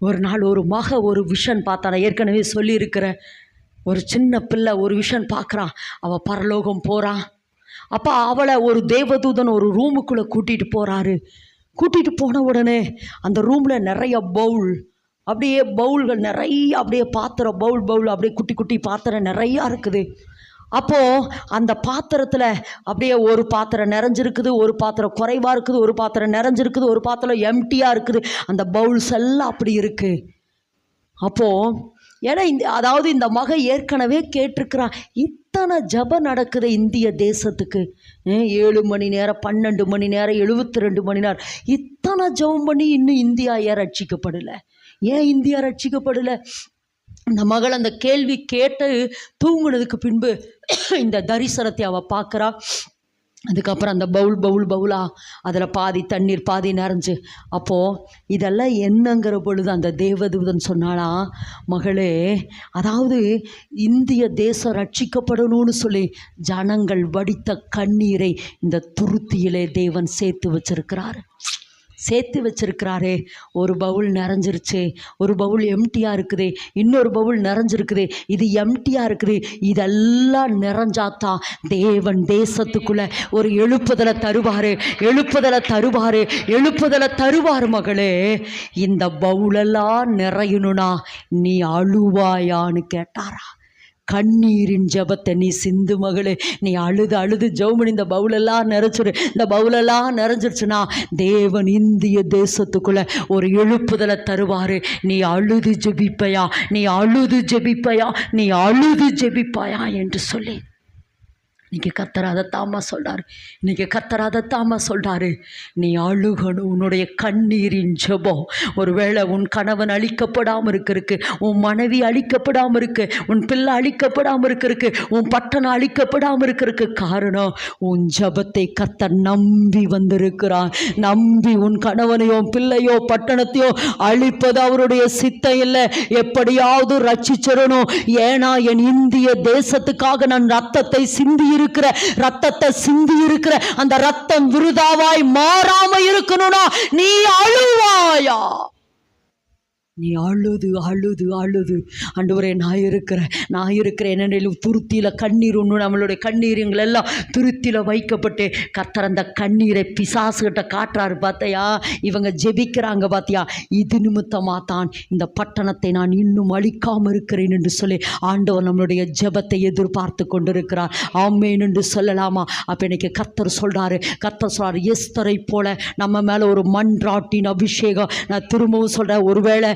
ஒரு நாள் ஒரு ஒரு விஷன் பார்த்தான். நான் ஏற்கனவே சொல்லியிருக்கிறேன். ஒரு சின்ன பிள்ளை ஒரு விஷன் பார்க்குறான். அவள் பரலோகம் போகிறான். அப்போ அவளை ஒரு தேவதூதன் ஒரு ரூமுக்குள்ளே கூட்டிகிட்டு போகிறாரு. கூட்டிகிட்டு போன உடனே அந்த ரூமில் நிறைய அப்படியே பவுல்கள் நிறைய, அப்படியே பாத்திரம், பவுல் அப்படியே குட்டி குட்டி பாத்திரம் நிறையா இருக்குது. அப்போது அந்த பாத்திரத்தில் அப்படியே ஒரு பாத்திரம் நிறைஞ்சிருக்குது, ஒரு பாத்திரம் குறைவாக இருக்குது, ஒரு பாத்திரம் நிறைஞ்சிருக்குது, ஒரு பாத்திரம் எம்டியாக இருக்குது. அந்த பவுல்ஸ் எல்லாம் அப்படி இருக்குது. அப்போது ஏன்னா அதாவது இந்த மகன் ஏற்கனவே கேட்டிருக்கிறான். இத்தனை ஜபம் நடக்குது இந்திய தேசத்துக்கு. 7 மணி நேரம், 12 மணி நேரம், 72 மணி நேரம் இத்தனை ஜபம் பண்ணி இன்னும் இந்தியா ஏன் ரட்சிக்கப்படலை? ஏன் இந்தியா ரட்சிக்கப்படலை? இந்த மகள் அந்த கேள்வி கேட்டு தூங்குனதுக்கு பின்பு இந்த தரிசனத்தை அவள் பார்க்குறா. அதுக்கப்புறம் அந்த பவுலாக அதில் பாதி தண்ணீர் பாதி நிறைஞ்சு. அப்போது இதெல்லாம் என்னங்கிற பொழுது அந்த தேவதூதன் சொன்னாலாம், மகளே, அதாவது இந்திய தேசம் ரட்சிக்கப்படணும்னு சொல்லி ஜனங்கள் வடித்த கண்ணீரை இந்த துருத்தியிலே தேவன் சேர்த்து வச்சிருக்கிறாரே. ஒரு பவுல் நிறைஞ்சிருச்சு, ஒரு பவுல் எம்டியாக இருக்குது, இன்னொரு பவுல் நிறைஞ்சிருக்குது, இது எம்டியாக இருக்குது. இதெல்லாம் நிறைஞ்சாத்தான் தேவன் தேசத்துக்குள்ளே ஒரு எழுப்புதலை தருவார். மகளே, இந்த பவுலெல்லாம் நிறையணும்னா நீ அழுவாயான்னு கேட்டாரா? கண்ணீரின் ஜபத்தை நீ சிந்து மகளே. நீ அழுது ஜெபம் இந்த பவுலெல்லாம் நிறைஞ்சிருச்சுன்னா தேவன் இந்திய தேசத்துக்குள்ள ஒரு எழுப்புதலை தருவார். நீ அழுது ஜெபிப்பாயா என்று சொல்லி இன்றைக்கி கர்த்தர் அதைத்தாம்மா சொல்கிறாரு. நீ அழுகணும். உன்னுடைய கண்ணீரின் ஜெபம். ஒருவேளை உன் கணவன் அழிக்கப்படாமல் இருக்கிறதுக்கு, உன் மனைவி அழிக்கப்படாமல் இருக்கு, உன் பிள்ளை அழிக்கப்படாமல் இருக்கிறதுக்கு, உன் பட்டணம் அழிக்கப்படாமல் இருக்கிறதுக்கு காரணம் உன் ஜெபத்தை கர்த்தர் நம்பி வந்திருக்கிறான். நம்பி உன் கணவனையோ பிள்ளையோ பட்டணத்தையோ அழிப்பது அவருடைய சித்தம் இல்லை. எப்படியாவது ரட்சிச்சிடணும். ஏன்னா என் இந்திய தேசத்துக்காக நான் ரத்தத்தை சிந்தி இருக்கிற அந்த ரத்தம் விருதாவாய் மாறாம இருக்கணும்னா நீ அழுவாயா? நீ அழுது ஆண்டவரே, நான் இருக்கிறேன் என்னிலும் துருத்தியில் கண்ணீர் ஒன்று. நம்மளுடைய கண்ணீருங்கள் எல்லாம் துருத்தியில் வைக்கப்பட்டு கர்த்தர் அந்த கண்ணீரை பிசாசுகிட்ட காட்டுறாரு. பார்த்தையா, இவங்க ஜெபிக்கிறாங்க பார்த்தியா, இது நிமித்தமாக தான் இந்த பட்டணத்தை நான் இன்னும் அழிக்காமல் இருக்கிறேன் என்று சொல்லி ஆண்டவர் நம்மளுடைய ஜெபத்தை எதிர்பார்த்து கொண்டிருக்கிறார். ஆமேன் என்று சொல்லலாமா? அப்போ இன்னைக்கு கர்த்தர் சொல்கிறாரு, எஸ்தரை போல நம்ம மேலே ஒரு மன்றாட்டின் அபிஷேகம். நான் திரும்பவும் சொல்கிறேன், ஒருவேளை